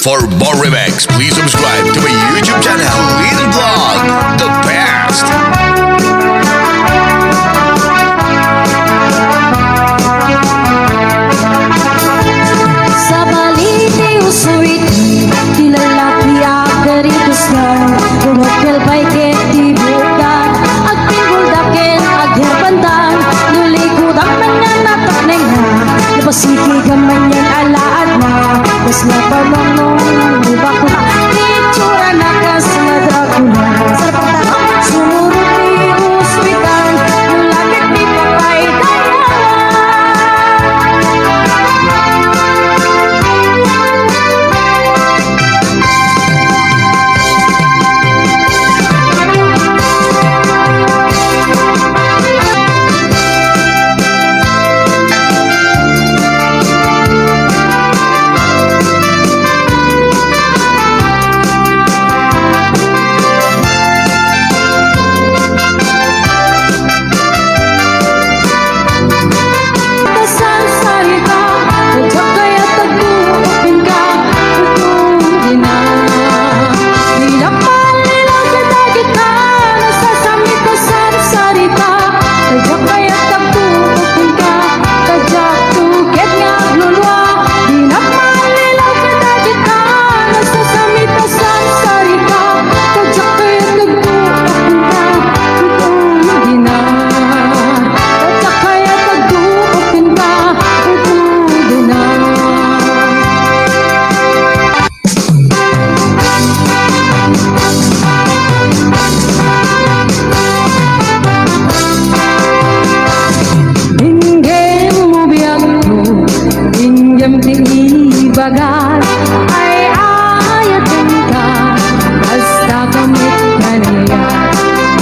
For more remix, please subscribe to my YouTube channel, Win Vlog, the best. Sa baliti usuit kilalaki agari kuslan Gumagkal pa'y ket bukan agpinggol daken agherbandan nulikod ang mananatak na nga napasiki gamanyan alaad na kas na pamanong ubak na nitsura na kas na Dracula sa pagtanong sumurot ni usuitan ulapit ni papay bagat ay ayatin ka basta kamit ka niya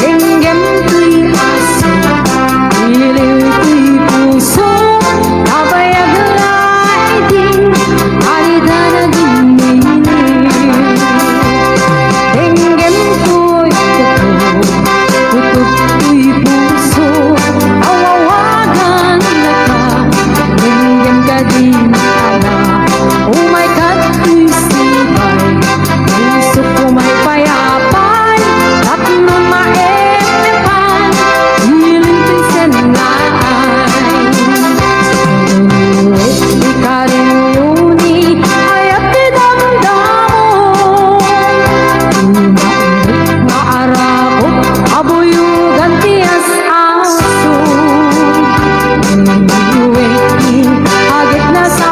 hinggam tuy aso iliw tuy puso kabayag raiding alida na dingin hinggam tuy tutup tuy puso awawagan na ka hinggam ka din oh my God, tuy sibay puso ko may payapay at nung maepan hiling pinsan laay ikarin ay at dinamdamo umaunod na arabot abuyugan tiyas aso agit na sa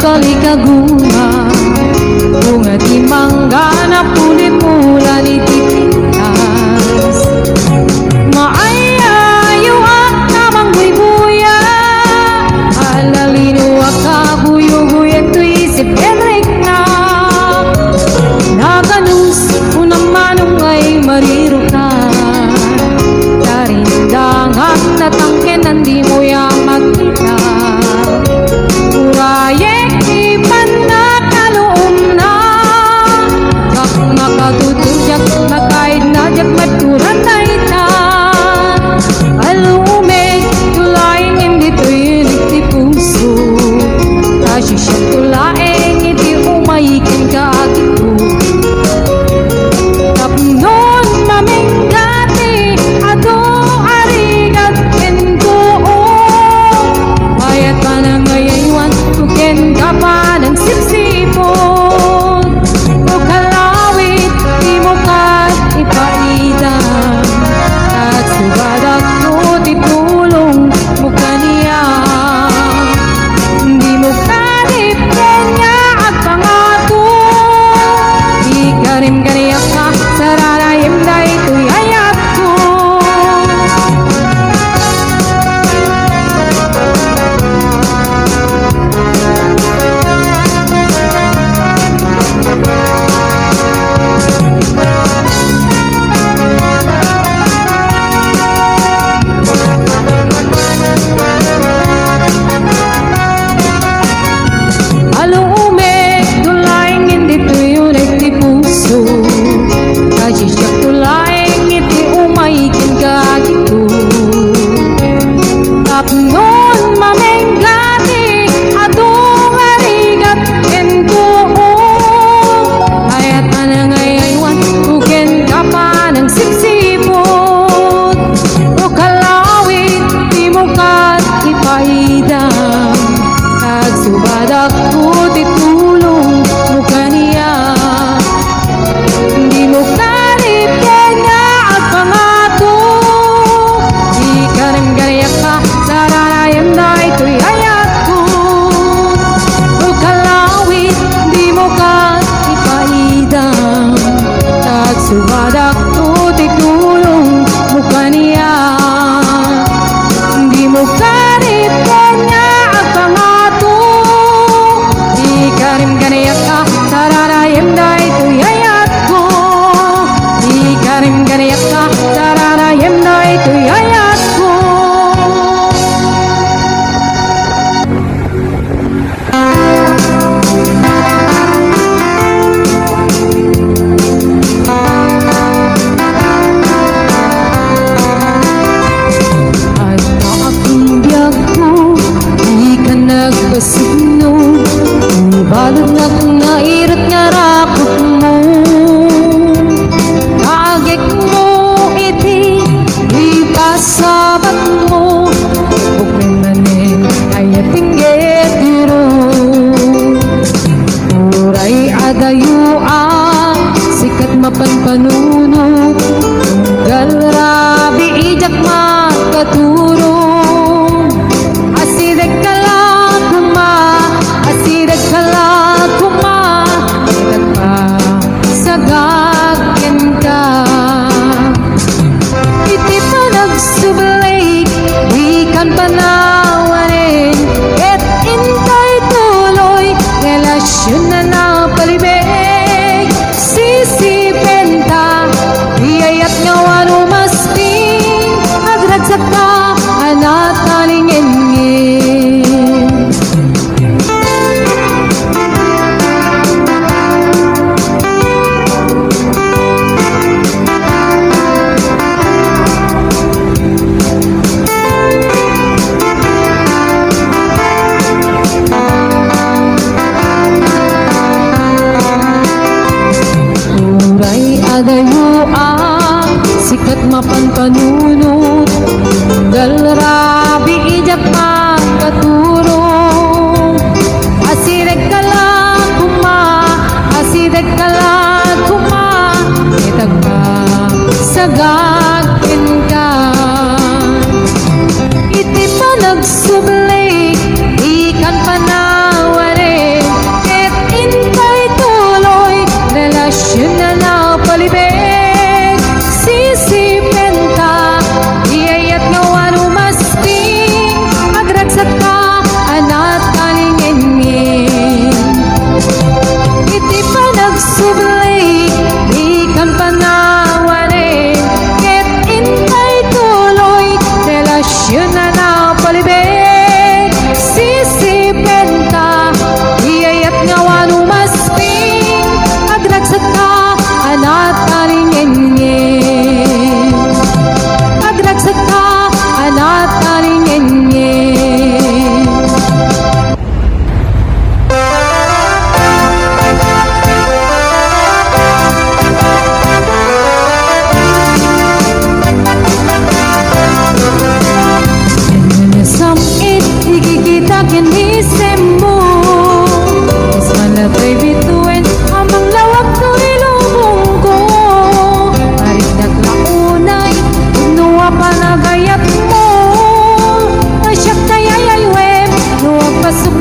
kalikaguma bunga di mangga na puli-pula ni titintas maayayo at namang buy-buya alalino akabuyo-buya to isip Henrik na naganus unamanong ay marirukan karindangan na tangken nandi mo yang magkita Urayek ipan na kaloom na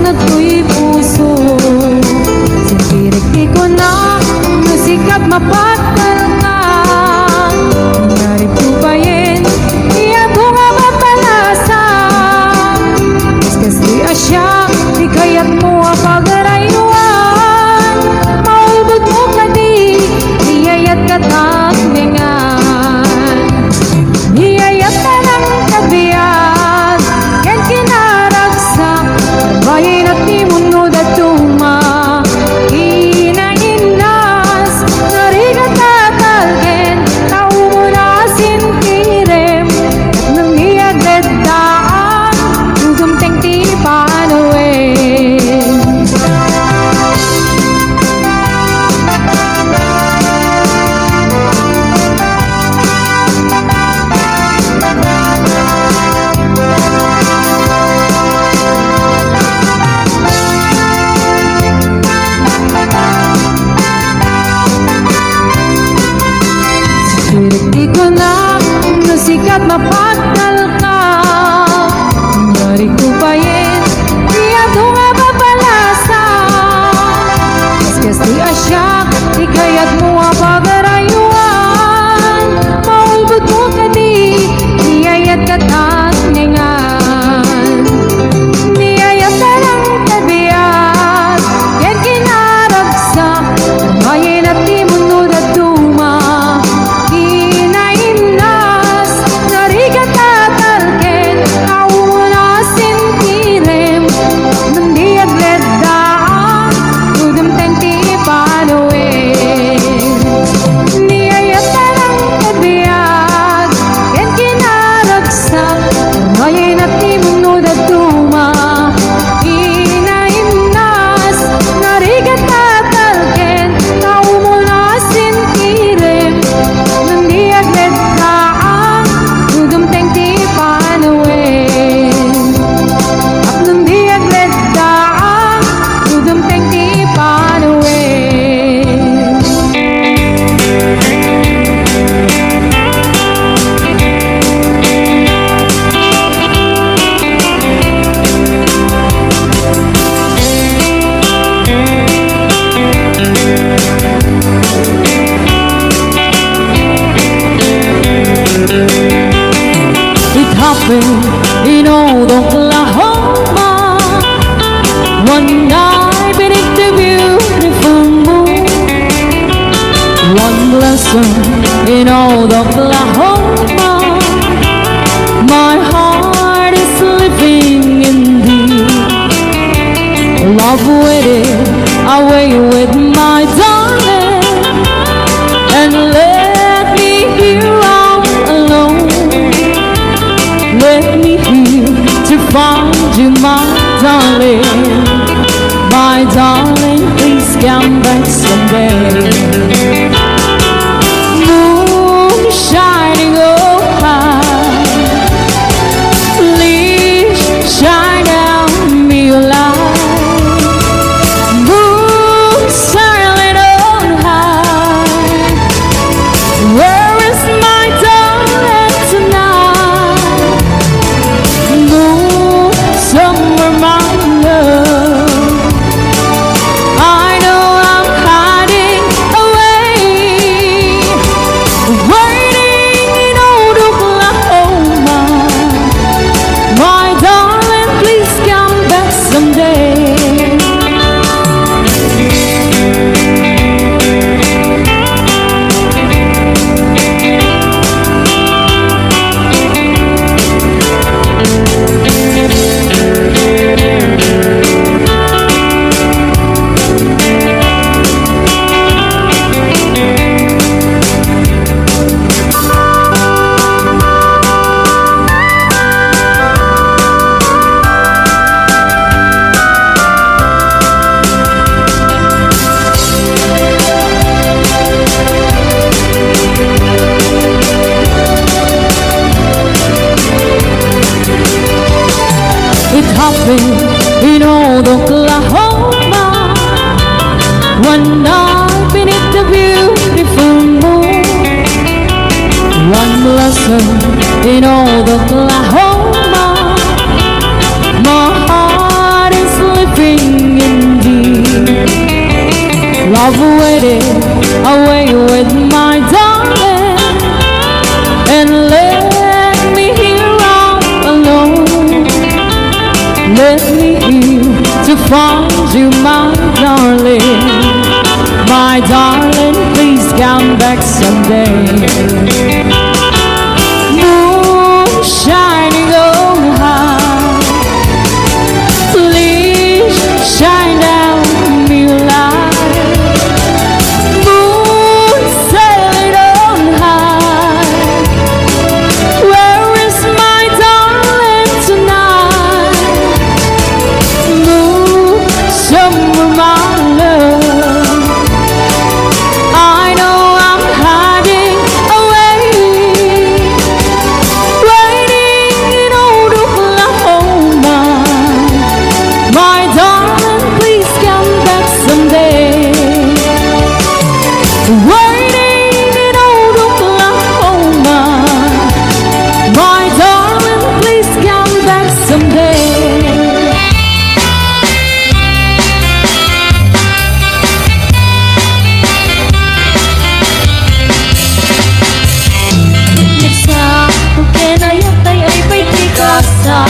na to'y puso. Sintirik di ko na Nusikap mapagkal ka. Nangyari po ba yun? Iya bunga mapalasa. Iskas di asya, di kaya't mo apagarayuan. Maulbog mo ka di, iyayat ka takningan. Iyayat ka ng kabiyag, yan kinaragsak. Bayin at di munod at tuma. Inainas, narigat tatalgen, tao mo na sintirem. At nang iyagad daan, dugumteng ti panawin. Di ko na Nusikat mapagkal ka. Nangyari ko ba yun? Iya tunga papalasa. Iskas di asya, di kaya't mo apagarayuan. Maulbot mo ka di, iyayat ka takningan. Niyayat ka ng kabiyat, yan kinaragsak. Bayin at di munod at tuma. Inainas, narigat tatalgen, tao mo na sintirem. Nang di aglet daan, dudumteng ti panawin. Niyayat ka ng kabiyag, yan kinaragsak. Bayin at di munod at tuma. Inainas, narigat tatalgen, tao mo na sintirem. Nang di aglet daan, dudumteng ti panawin. At nang di aglet daan, dudumteng ti panawin. It happened in old Oklahoma, one night beneath the beautiful moon. One blossom in old Oklahoma, my heart is living in thee. Love waited away with my darling, and let me here all alone. Let me here to find you, my darling. My darling, please come back someday. Moon shining oh high, please shine down me your light. Moon silent oh find you, my darling. My darling, please come back someday. Moon shining on high, please shine down me light. Moon sailing on high, where is my darling tonight? Moon, somewhere my love, I know I'm hiding away, waiting in old Oklahoma. My darling, please come back someday. Waiting in old Oklahoma. My darling, please come back someday. Sa kenayatay ay pagkikasa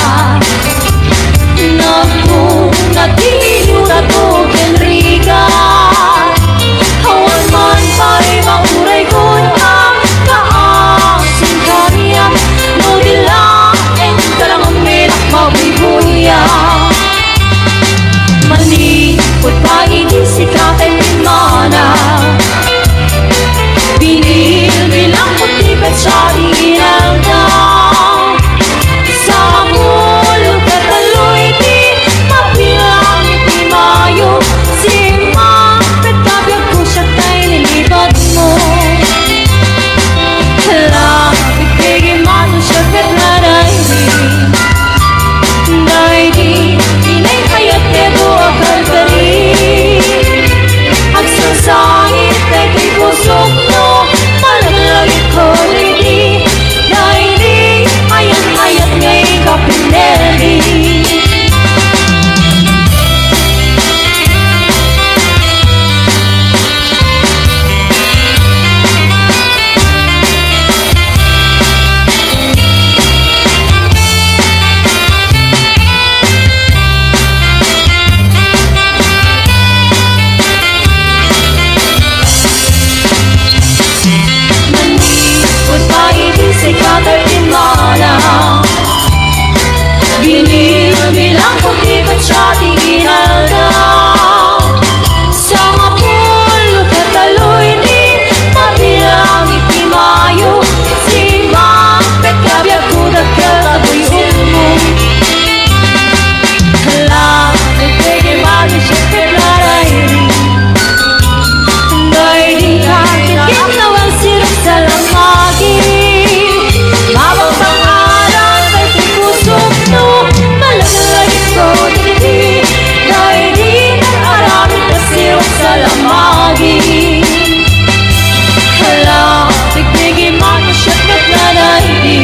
naku natino na to kenriga hawan man pa'y mauray ko ang kaasin kaniya no dilain ka lang ang milak mabibuya malikot pa inisik natin mana binil bilang putibet sa inaldaw sa mulong kataloy di mabilang itimayo si mapit kabyag ko siya tayo nilibad mo lapit kigimano siya katlaray di inay kayat nebo akal kari agsasangit ay kay pusok mo malaglagit ko lady di ayat-ayat ngay kapineri manikot pa inisik natin mana binil bilang putibet sa inaldaw sa mapulo kataloy di mabilang itimayo si mapit kabyag ko nagkataboy mo lapit kigimano siya katlaray di kakit nawang sirap sa lamagi mabang pangalan kay tikusok no malagalagit ko di nag-aramit na sirap sa lamagi lapit kigimano siya katlaray di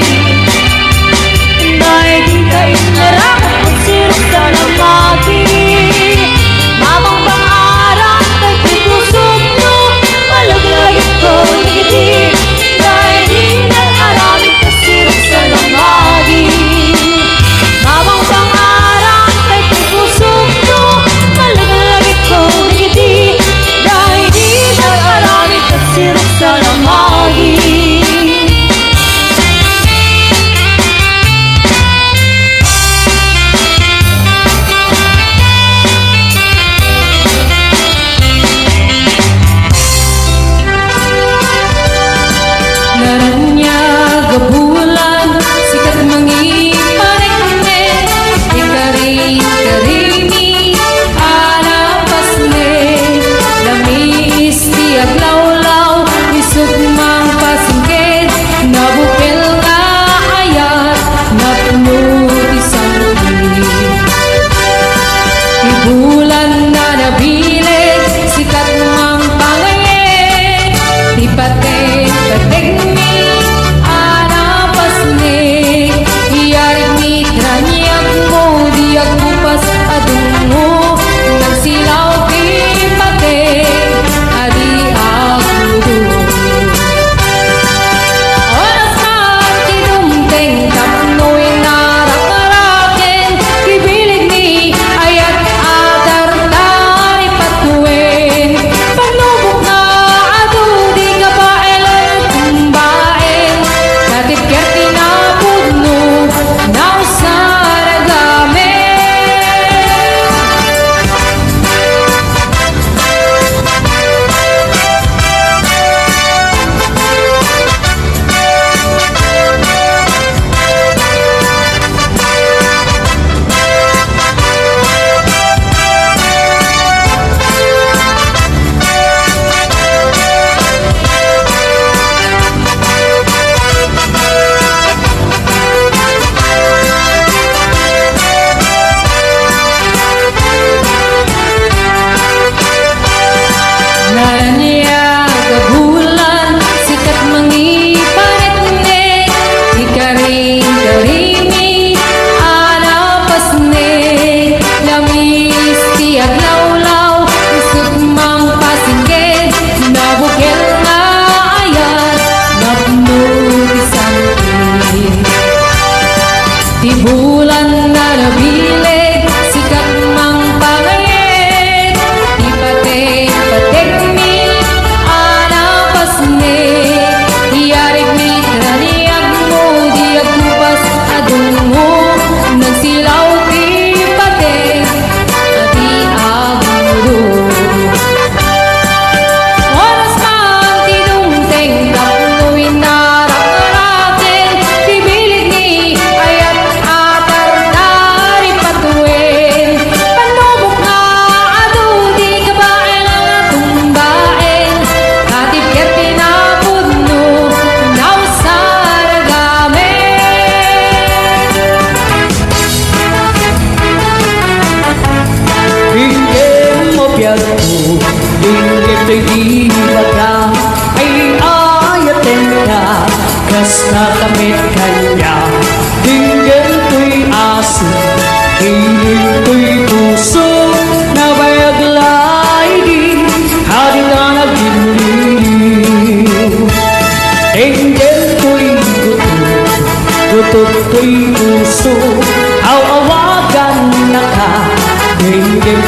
kain naramit na sirap sa lamagi mabang pangalan kay tikusok no malagalagit ko di nag-aramit na sirap sa lamagi mabang pangalan kay tikusok no malagalagit ko di nag-aramit na sirap sa lamagi. Naranya gabulan sikat mangiparekne ikari-karimi alapasne lamis tiag lawlaw isog mang pasingked nabupel nga ayat napuno isang ibulan na nabilet sikat mang pangayen ipate kategmi alapasne iyarig ni tranyag mo diag bupas adungo nagsilaw ipate adi ako oras ka kinumteng tapnoy narakaraken kibilig ni ayat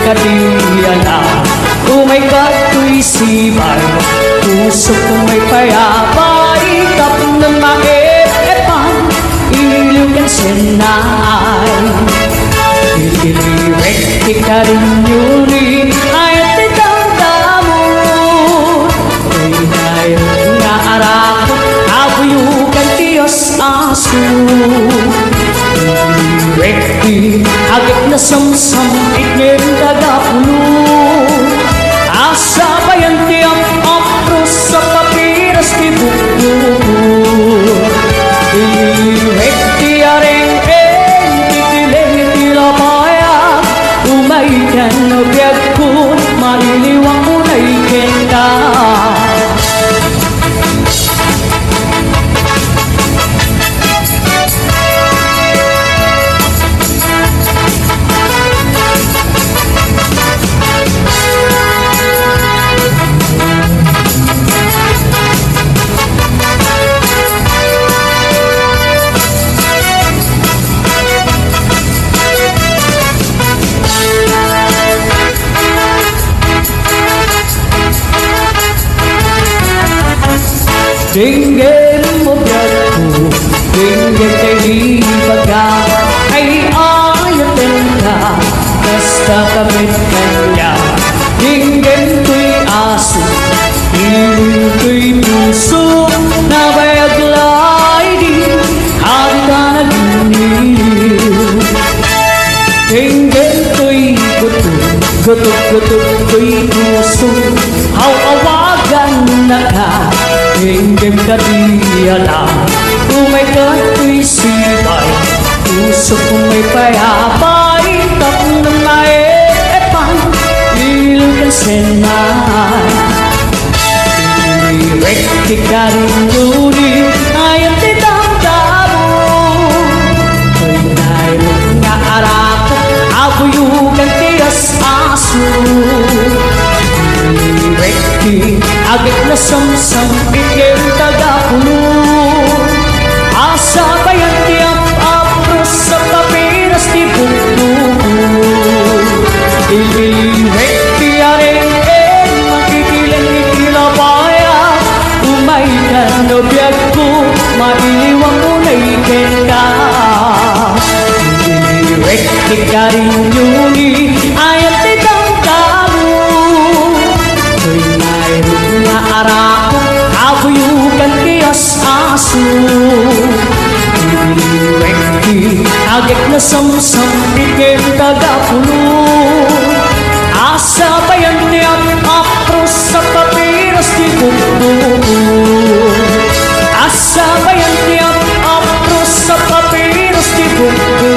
kadiyala. Oh my God, ko'y sibay, puso ko may payapa, ikap na maepan, ilugan sinay. Ilirek ikarin yuri, ayat itang damon, ay ngayon nga arako, abuyugan Diyos aso. Rekti agit na samsam iknem dagapulo, asa bayan tiang apros sa papiras ti buko. Rekti areng titileng tilapaya, umaikan na biyag ko, mailiwang ko na ikenda. Tingin mo biyag ko, tingin kay di baga, ay ayatin ka, basta kamit kanya. Tingin ko'y aso, tingin ko'y puso, na bayaglay di, hali ka naginiw. Tingin ko'y gutok, gutok ko'y puso, hawawagan na ka. Tingin kadiyala, oh my God, ko'y sibay, puso ko may payapa, ikap na maepan, ilugan sinay. Ilirek ikarin yuri, ayat itang damon, ko'y ngayon nga arako, abuyugan Diyos aso. Rekti agit na samsam ikim tagapulo, asa bayan tiap apros sa papiras ti buko. Rekti areng makikilang itilapaya, umaikan na biyag ko, mailiwang ko na ikenda. Rekti karin yuni, ayat itang arako, abuyugan Diyos aso. Rekti agit na samsam ikim tagapulo, asa bayan niya apros sa papiras ti buko. Asa bayan niya apros sa papiras ti buko.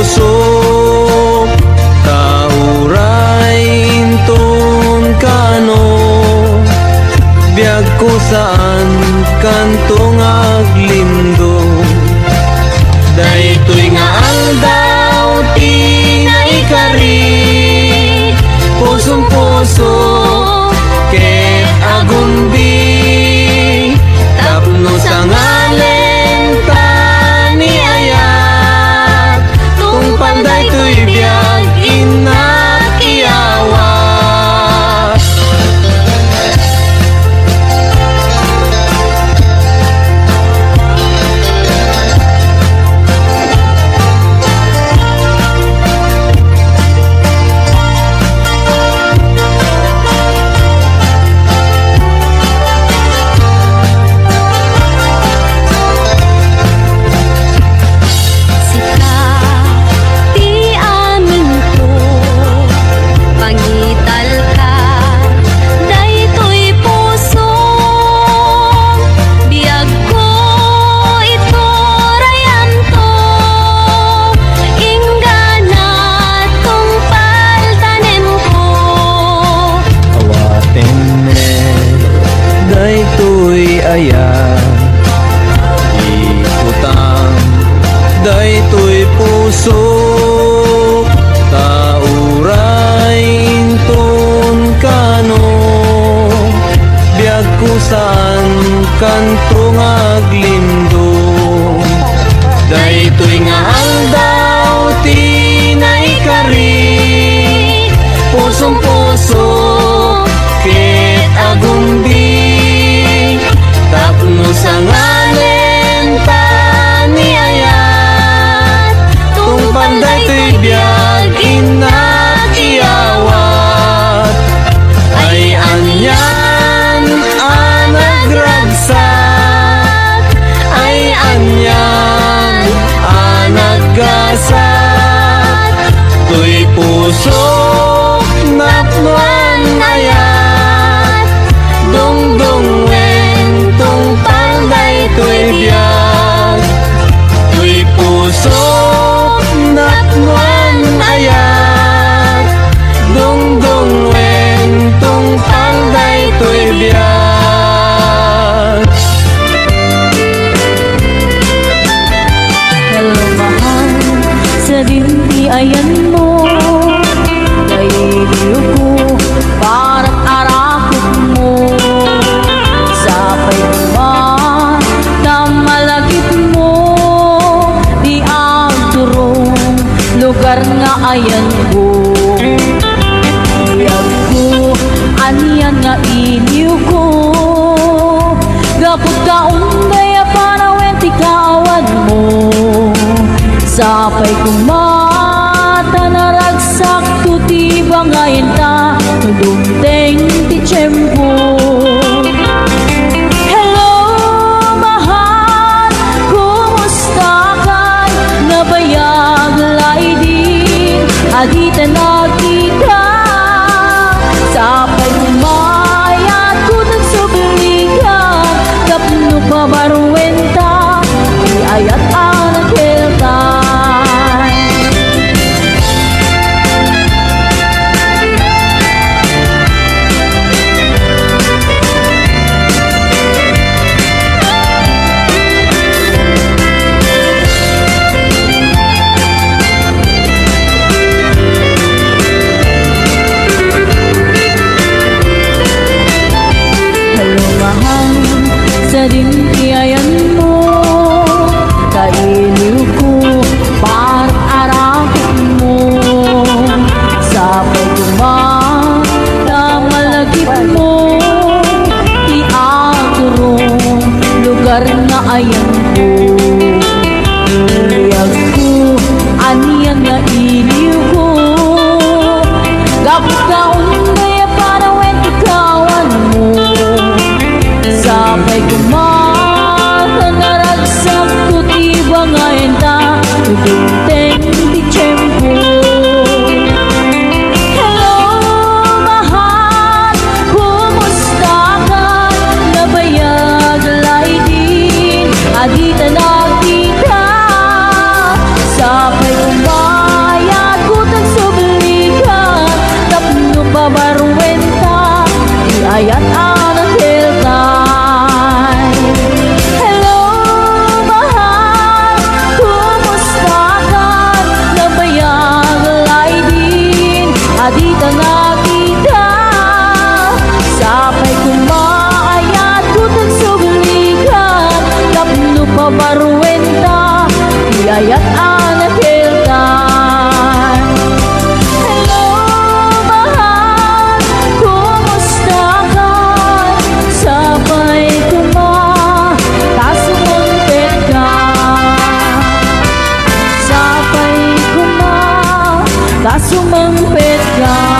pusok tauray inton kano biag ko saan kantong aglindo daytoy nga aldaw ti nga ikari pusong puso ket agumbi tapno sa ngalen ta ni ayat tungpal daytoy biag inakiyawas. Ti amin ko, mangital ka, daytoy puso, biag ko ito rayan to, ingana tong paltanen ko. Awaten me daytoy ayan ikutang daytoy puso tauray inton kano biag ko saan kantong aglindo daytoy nga aldaw ti naikari pusong puso ket agumbi tapno sa ngalen ta ni ayat tungpal daytoy biag inakiawat ay anyan nagragsak ay anyan naggasat tuy puso napnuan ayat dungdungen tungpal daytoy biag tuy puso napnuan ayat dungdungen tungpal daytoy biag. Hello mahal, sa dinti ayan mo, nailiw ko parang arakot mo. Sapay naman na malagip mo, di ang turong lugar nga ayan ko. Biyag ko, aniyan nga iniw ko, gapot ka unday para wenti kaawad mo. Sapay kumata naragsak tuti bangayin ta dumteng ti tiyempo. Hello mahal, kumusta ka? Nabayag laidin, adita nagkita. Sapay kumayat ko nagsubligan, kapno pa baruwenta, iayat ang nagkeltan. Hello mahal, sa dintiayan mo, kailiw ko parang arakot mo. Sapay kumata malagip mo, di aturong lugar nga ayan ko. Biyag ko, aniyan nga iliw ko, gapot ka unday para wenti kawan mo. Sapay kumata naragsak tuti bangayin ta dumteng ti tiyempo. Hello mahal, kumusta ka? Nabayag laidin, adita nagkita. Sapay kumata mabaruenta, iyayat ang nakildan. Hello, mahal, kumusta ka? Sabay kuma, kasumuntit ka. Sabay kuma, kasumampit ka.